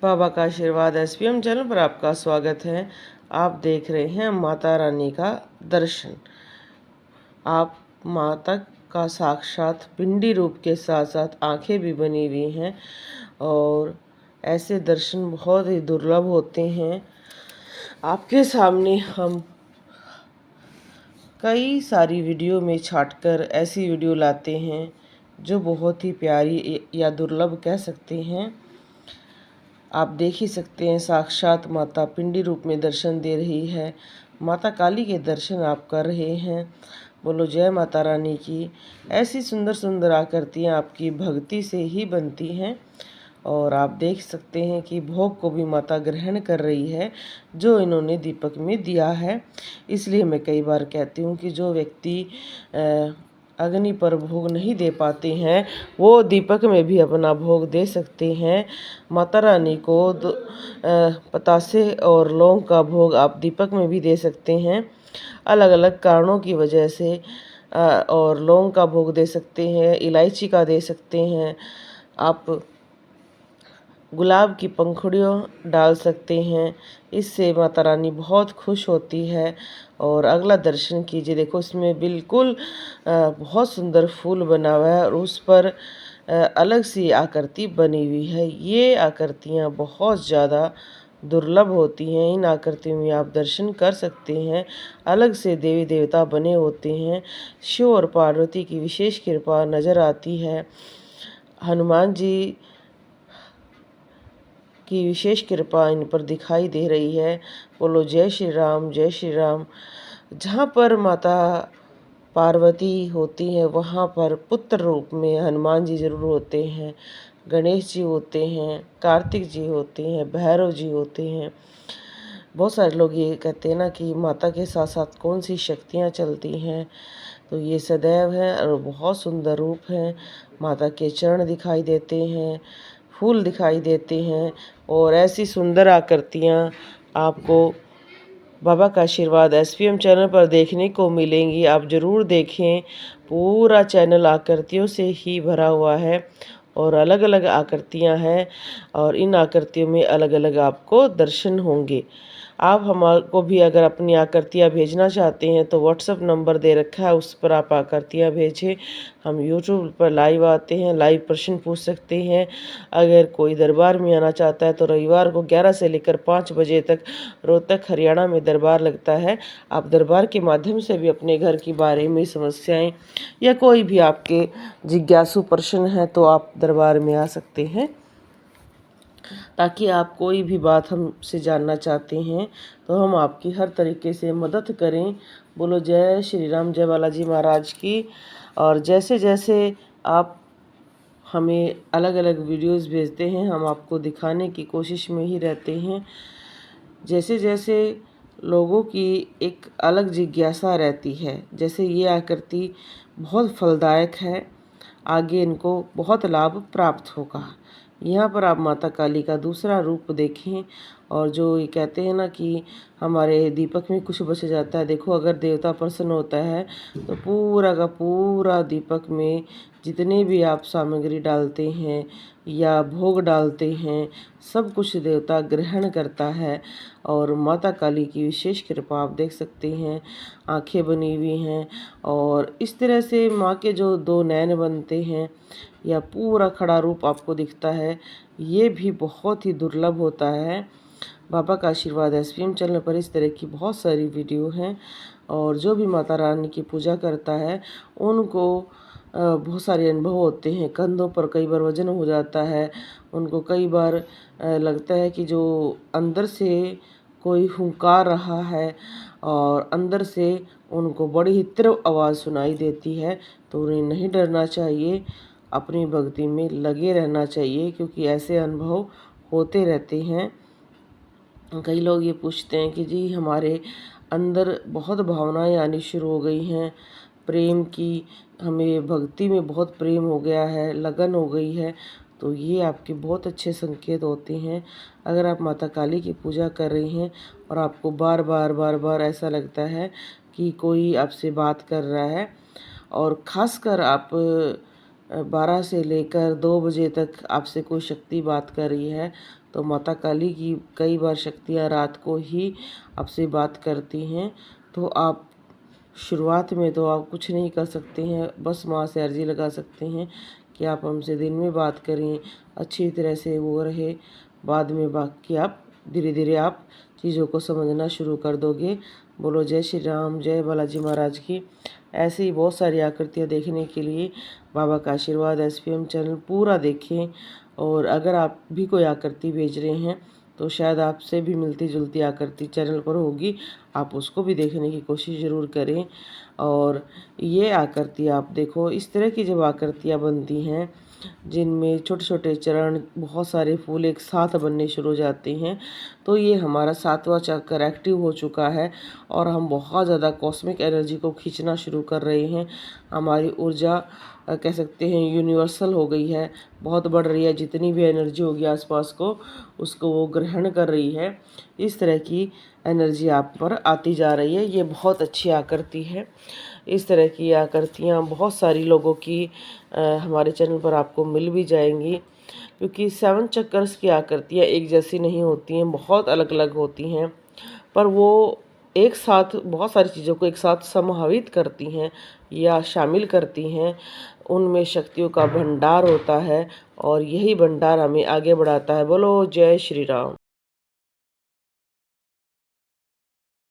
बाबा का आशीर्वाद SPM channel पर आपका स्वागत है। आप देख रहे हैं माता रानी का दर्शन। आप माता का साक्षात पिंडी रूप के साथ साथ आंखें भी बनी हुई हैं और ऐसे दर्शन बहुत ही दुर्लभ होते हैं। आपके सामने हम कई सारी वीडियो में छांटकर ऐसी वीडियो लाते हैं जो बहुत ही प्यारी या दुर्लभ कह सकते हैं। आप देख ही सकते हैं साक्षात माता पिंडी रूप में दर्शन दे रही है। माता काली के दर्शन आप कर रहे हैं। बोलो जय माता रानी की। ऐसी सुंदर सुंदर आकृतियाँ आपकी भक्ति से ही बनती हैं और आप देख सकते हैं कि भोग को भी माता ग्रहण कर रही है जो इन्होंने दीपक में दिया है। इसलिए मैं कई बार कहती हूँ कि जो व्यक्ति अग्नि पर भोग नहीं दे पाते हैं वो दीपक में भी अपना भोग दे सकते हैं। माता रानी को पतासे और लौंग का भोग आप दीपक में भी दे सकते हैं। अलग अलग कारणों की वजह से और लौंग का भोग दे सकते हैं, इलायची का दे सकते हैं। आप गुलाब की पंखुड़ियों डाल सकते हैं। इससे माता रानी बहुत खुश होती है। और अगला दर्शन कीजिए। देखो इसमें बिल्कुल बहुत सुंदर फूल बना हुआ है और उस पर अलग सी आकृति बनी हुई है। ये आकृतियाँ बहुत ज़्यादा दुर्लभ होती हैं। इन आकृतियों में आप दर्शन कर सकते हैं। अलग से देवी देवता बने होते हैं। शिव और पार्वती की विशेष कृपा नज़र आती है। हनुमान जी की विशेष कृपा इन पर दिखाई दे रही है। बोलो जय श्री राम, जय श्री राम। जहाँ पर माता पार्वती होती हैं वहाँ पर पुत्र रूप में हनुमान जी जरूर होते हैं, गणेश जी होते हैं, कार्तिक जी होते हैं, भैरव जी होते हैं। बहुत सारे लोग ये कहते हैं ना कि माता के साथ साथ कौन सी शक्तियाँ चलती हैं, तो ये सदैव है और बहुत सुंदर रूप है। माता के चरण दिखाई देते हैं, फूल दिखाई देते हैं और ऐसी सुंदर आकृतियाँ आपको बाबा का आशीर्वाद एसपीएम चैनल पर देखने को मिलेंगी। आप ज़रूर देखें। पूरा चैनल आकृतियों से ही भरा हुआ है और अलग अलग आकृतियाँ हैं और इन आकृतियों में अलग अलग आपको दर्शन होंगे। आप हमको भी अगर अपनी आकृतियाँ भेजना चाहते हैं तो व्हाट्सएप नंबर दे रखा है, उस पर आप आकृतियाँ भेजें। हम यूट्यूब पर लाइव आते हैं, लाइव प्रश्न पूछ सकते हैं। अगर कोई दरबार में आना चाहता है तो रविवार को 11 से लेकर 5 बजे तक रोहतक हरियाणा में दरबार लगता है। आप दरबार के माध्यम से भी अपने घर के बारे में समस्याएं या कोई भी आपके जिज्ञासु प्रश्न है तो आप दरबार में आ सकते हैं, ताकि आप कोई भी बात हमसे जानना चाहते हैं तो हम आपकी हर तरीके से मदद करें। बोलो जय श्री राम, जय बालाजी महाराज की। और जैसे जैसे आप हमें अलग अलग वीडियोस भेजते हैं हम आपको दिखाने की कोशिश में ही रहते हैं। जैसे जैसे लोगों की एक अलग जिज्ञासा रहती है, जैसे ये आकृति बहुत फलदायक है, आगे इनको बहुत लाभ प्राप्त होगा। यहाँ पर आप माता काली का दूसरा रूप देखें और जो ये कहते हैं ना कि हमारे दीपक में कुछ बच जाता है। देखो अगर देवता प्रसन्न होता है तो पूरा का पूरा दीपक में जितने भी आप सामग्री डालते हैं या भोग डालते हैं सब कुछ देवता ग्रहण करता है। और माता काली की विशेष कृपा आप देख सकते हैं, आंखें बनी हुई हैं और इस तरह से माँ के जो 2 नैन बनते हैं या पूरा खड़ा रूप आपको दिखता है, ये भी बहुत ही दुर्लभ होता है। बाबा का आशीर्वाद एसपीएम चैनल पर इस तरह की बहुत सारी वीडियो हैं और जो भी माता रानी की पूजा करता है उनको बहुत सारे अनुभव होते हैं। कंधों पर कई बार वजन हो जाता है, उनको कई बार लगता है कि जो अंदर से कोई हुंकार रहा है और अंदर से उनको बड़ी ही तीव्र आवाज़ सुनाई देती है। तो उन्हें नहीं डरना चाहिए, अपनी भक्ति में लगे रहना चाहिए, क्योंकि ऐसे अनुभव होते रहते हैं। कई लोग ये पूछते हैं कि जी हमारे अंदर बहुत भावनाएं आनी शुरू हो गई हैं, प्रेम की, हमें भक्ति में बहुत प्रेम हो गया है, लगन हो गई है, तो ये आपके बहुत अच्छे संकेत होते हैं। अगर आप माता काली की पूजा कर रही हैं और आपको बार बार ऐसा लगता है कि कोई आपसे बात कर रहा है और ख़ासकर आप 12 से लेकर 2 बजे तक आपसे कोई शक्ति बात कर रही है, तो माता काली की कई बार शक्तियाँ रात को ही आपसे बात करती हैं। तो आप शुरुआत में तो आप कुछ नहीं कर सकते हैं, बस माँ से अर्जी लगा सकते हैं कि आप हमसे दिन में बात करें, अच्छी तरह से वो रहे। बाद में बाकी आप धीरे धीरे आप चीज़ों को समझना शुरू कर दोगे। बोलो जय श्री राम, जय बालाजी महाराज की। ऐसे ही बहुत सारी आकृतियाँ देखने के लिए बाबा का आशीर्वाद SPM चैनल पूरा देखें। और अगर आप भी कोई आकृति भेज रहे हैं तो शायद आपसे भी मिलती जुलती आकृति चैनल पर होगी, आप उसको भी देखने की कोशिश ज़रूर करें। और ये आकृति आप देखो, इस तरह की जब आकृतियाँ बनती हैं जिनमें छोटे छोटे चरण, बहुत सारे फूल एक साथ बनने शुरू हो जाते हैं, तो ये हमारा 7वां चक्र एक्टिव हो चुका है और हम बहुत ज़्यादा कॉस्मिक एनर्जी को खींचना शुरू कर रहे हैं। हमारी ऊर्जा कह सकते हैं यूनिवर्सल हो गई है, बहुत बढ़ रही है। जितनी भी एनर्जी होगी आसपास को, उसको वो ग्रहण कर रही है। इस तरह की एनर्जी आप पर आती जा रही है। ये बहुत अच्छी आकृति है। इस तरह की आकृतियाँ बहुत सारी लोगों की हमारे चैनल पर आपको मिल भी जाएंगी, क्योंकि 7 चक्कर्स की आकृतियाँ एक जैसी नहीं होती हैं, बहुत अलग अलग होती हैं, पर वो एक साथ बहुत सारी चीज़ों को एक साथ समाहित करती हैं या शामिल करती हैं। उनमें शक्तियों का भंडार होता है और यही भंडार हमें आगे बढ़ाता है। बोलो जय श्री राम।